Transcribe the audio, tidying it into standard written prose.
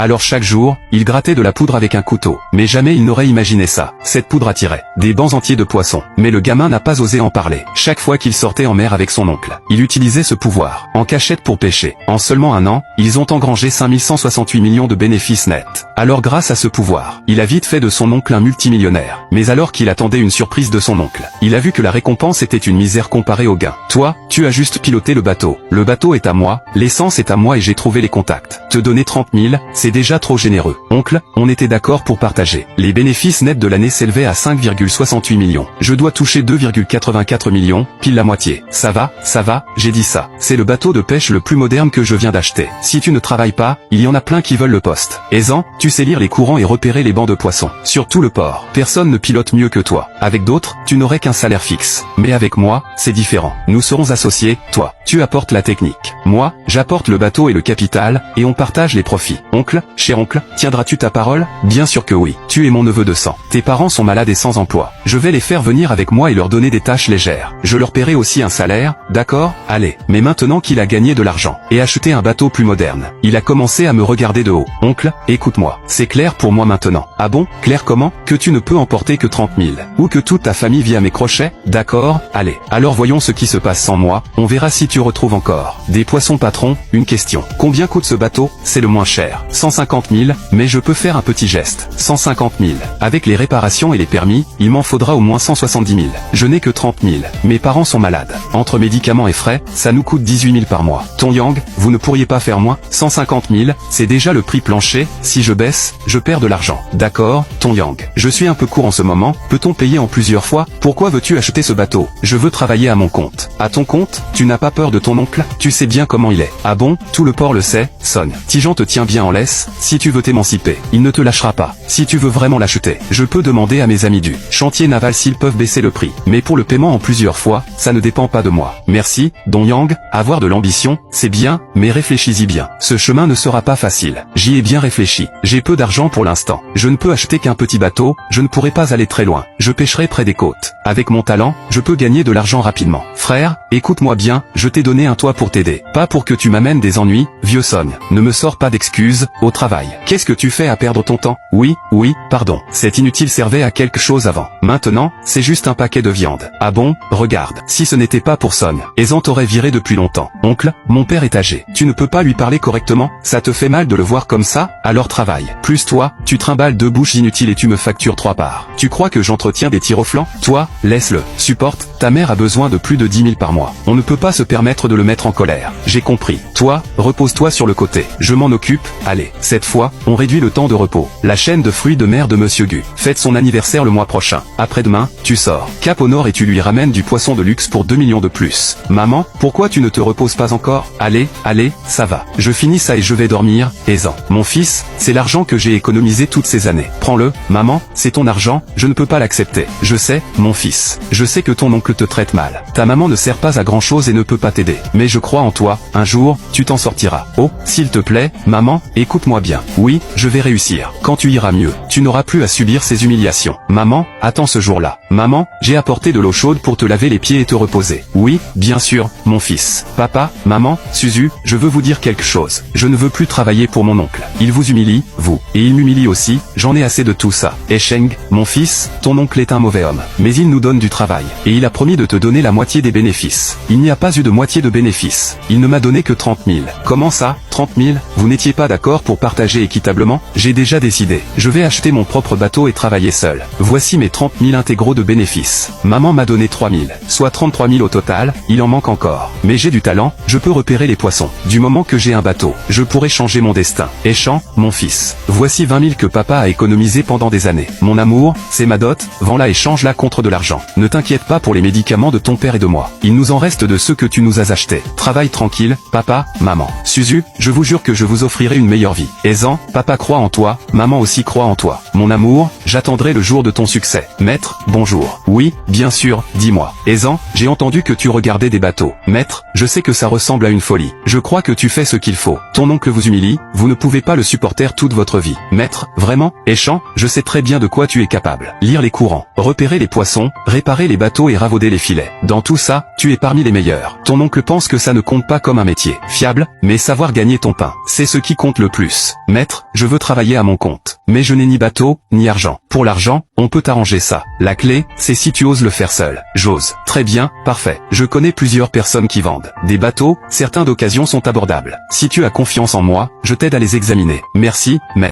Alors chaque jour, il grattait de la poudre avec un couteau. Mais jamais il n'aurait imaginé ça. Cette poudre attirait des bancs entiers de poissons. Mais le gamin n'a pas osé en parler. Chaque fois qu'il sortait en mer avec son oncle, il utilisait ce pouvoir, en cachette pour pêcher. En seulement un an, ils ont engrangé 5168 millions de bénéfices nets. Alors grâce à ce pouvoir, il a vite fait de son oncle un multimillionnaire. Mais alors qu'il attendait une surprise de son oncle, il a vu que la récompense était une misère comparée au gain. Toi, tu as juste piloté le bateau. Le bateau est à moi, l'essence est à moi et j'ai trouvé les contacts. Te donner 30 000, c'est déjà trop généreux. Oncle, on était d'accord pour partager. Les bénéfices nets de l'année s'élevaient à 5,68 millions. Je dois toucher 2,84 millions, pile la moitié. Ça va, j'ai dit ça. C'est le bateau de pêche le plus moderne que je viens d'acheter. Si tu ne travailles pas, il y en a plein qui veulent le poste. Aisant, tu sais lire les courants et repérer les bancs de poissons. Surtout le port. Personne ne pilote mieux que toi. Avec d'autres, tu n'aurais qu'un salaire fixe. Mais avec moi, c'est différent. Nous serons associés, toi, tu apportes la technique. Moi, j'apporte le bateau et le capital, et on partage les profits. Oncle, cher oncle, tiendras-tu ta parole? Bien sûr que oui. Tu es mon neveu de sang. Tes parents sont malades et sans emploi. Je vais les faire venir avec moi et leur donner des tâches légères. Je leur paierai aussi un salaire, d'accord? Allez. Mais maintenant qu'il a gagné de l'argent, et acheté un bateau plus moderne, il a commencé à me regarder de haut. Oncle, écoute-moi. C'est clair pour moi maintenant. Ah bon? Clair comment? Que tu ne peux emporter que 30 000. Ou que toute ta famille vit à mes crochets? D'accord? Allez. Alors voyons ce qui se passe sans moi. On verra si tu retrouves encore des poissons patron. Une question. Combien coûte ce bateau? C'est le moins cher. 150 000, mais je peux faire un petit geste. 150 000. Avec les réparations et les permis, il m'en faudra au moins 170 000. Je n'ai que 30 000. Mes parents sont malades. Entre médicaments et frais, ça nous coûte 18 000 par mois. Ton Yang, vous ne pourriez pas faire moins? 150 000, c'est déjà le prix plancher. Si je baisse, je perds de l'argent. D'accord, Ton Yang. Je suis un peu court en ce moment. Peut-on payer en plusieurs fois? Pourquoi veux-tu acheter ce bateau? Je veux travailler à mon compte. À ton compte? Tu n'as pas peur de ton oncle? Tu sais bien comment il est. Ah bon? Tout le port le sait. Son. Tijan te tient bien en laisse. Si tu veux t'émanciper, il ne te lâchera pas. Si tu veux vraiment l'acheter, je peux demander à mes amis du chantier naval s'ils peuvent baisser le prix. Mais pour le paiement en plusieurs fois, ça ne dépend pas de moi. Merci, Don Yang. Avoir de l'ambition, c'est bien, mais réfléchis-y bien. Ce chemin ne sera pas facile. J'y ai bien réfléchi. J'ai peu d'argent pour l'instant. Je ne peux acheter qu'un petit bateau, je ne pourrai pas aller très loin. Je pêcherai près des côtes. Avec mon talent, je peux gagner de l'argent rapidement. Frère, écoute-moi bien, je t'ai donné un toit pour t'aider. Pas pour que tu m'amènes des ennuis, vieux Son. Ne me sors pas d'excuses, au travail. Qu'est-ce que tu fais à perdre ton temps? Oui, pardon. C'est inutile, servait à quelque chose avant. Maintenant, c'est juste un paquet de viande. Ah bon? Regarde. Si ce n'était pas pour Son, Aisant t'aurait viré depuis longtemps. Oncle, mon père est âgé. Tu ne peux pas lui parler correctement? Ça te fait mal de le voir comme ça? Alors travaille. Plus toi, tu trimbales deux bouches inutiles et tu me factures 3 parts. Tu crois que j'entretiens des tirs au flanc? Toi, laisse-le. Supporte, ta mère a besoin de plus de 10 000 par mois. On ne peut pas se permettre de le mettre en colère. J'ai compris. Toi, repose-toi sur le côté. Je m'en occupe. Allez, cette fois, on réduit le temps de repos. La chaîne de fruits de mer de Monsieur Gu fête son anniversaire le mois prochain. Après-demain, tu sors Cap au Nord et tu lui ramènes du poisson de luxe pour 2 millions de plus. Maman, pourquoi tu ne te reposes pas encore? Allez, ça va. Je finis ça et je vais dormir. Aisant. Mon fils, c'est l'argent que j'ai économisé toutes ces années. Prends-le, maman, c'est ton argent, je ne peux pas l'accepter. Je sais, mon fils. Je sais que ton oncle te traite mal. Ta maman ne sert pas à grand chose et ne peut pas t'aider. Mais je crois en toi, un jour, tu t'en sortiras. Oh, s'il te plaît, maman, écoute-moi bien. Oui, je vais réussir. Quand tu iras mieux, tu n'auras plus à subir ces humiliations. Maman, attends ce jour-là. Maman, j'ai apporté de l'eau chaude pour te laver les pieds et te reposer. Oui, bien sûr, mon fils. Papa, maman, Suzu, je veux vous dire quelque chose. Je ne veux plus travailler pour mon oncle. Il vous humilie, vous. Et il m'humilie aussi, j'en ai assez de tout ça. Et Sheng, mon fils, ton oncle est un mauvais homme. Mais il nous donne du travail. Et il a promis de te donner la moitié des bénéfices. Il n'y a pas eu de moitié de bénéfices. Il ne m'a donné que 30 000. Comment ça? 30 000? Vous n'étiez pas d'accord pour partager équitablement? J'ai déjà décidé. Je vais acheter mon propre bateau et travailler seul. Voici mes 30 000 intégraux de bénéfices. Maman m'a donné 3 000. Soit 33 000 au total, il en manque encore. Mais j'ai du talent, je peux repérer les poissons. Du moment que j'ai un bateau, je pourrai changer mon destin. Échant, mon fils. Voici 20 000 que papa a économisé pendant des années. Mon amour, c'est ma dot, vends-la et change-la contre de l'argent. Ne t'inquiète pas pour les médicaments de ton père et de moi. Il nous en reste de ceux que tu nous as achetés. Travaille tranquille, papa, maman. Suzu, je vous jure que je vous offrirai une meilleure vie. Aisant, papa croit en toi, maman aussi croit en toi. Mon amour, j'attendrai le jour de ton succès. Maître, bonjour. Oui, bien sûr, dis-moi. Aisant, j'ai entendu que tu regardais des bateaux. Maître, je sais que ça ressemble à une folie. Je crois que tu fais ce qu'il faut. Ton oncle vous humilie, vous ne pouvez pas le supporter toute votre vie. Maître, vraiment? Échant, je sais très bien de quoi tu es capable. Lire les courants, repérer les poissons, réparer les bateaux et ravauder les filets. Dans tout ça, tu es parmi les meilleurs. Ton oncle pense que ça ne compte pas comme un métier fiable, mais savoir gagner gagner ton pain. C'est ce qui compte le plus. Maître, je veux travailler à mon compte. Mais je n'ai ni bateau, ni argent. Pour l'argent, on peut arranger ça. La clé, c'est si tu oses le faire seul. J'ose. Très bien, parfait. Je connais plusieurs personnes qui vendent des bateaux, certains d'occasion sont abordables. Si tu as confiance en moi, je t'aide à les examiner. Merci, maître.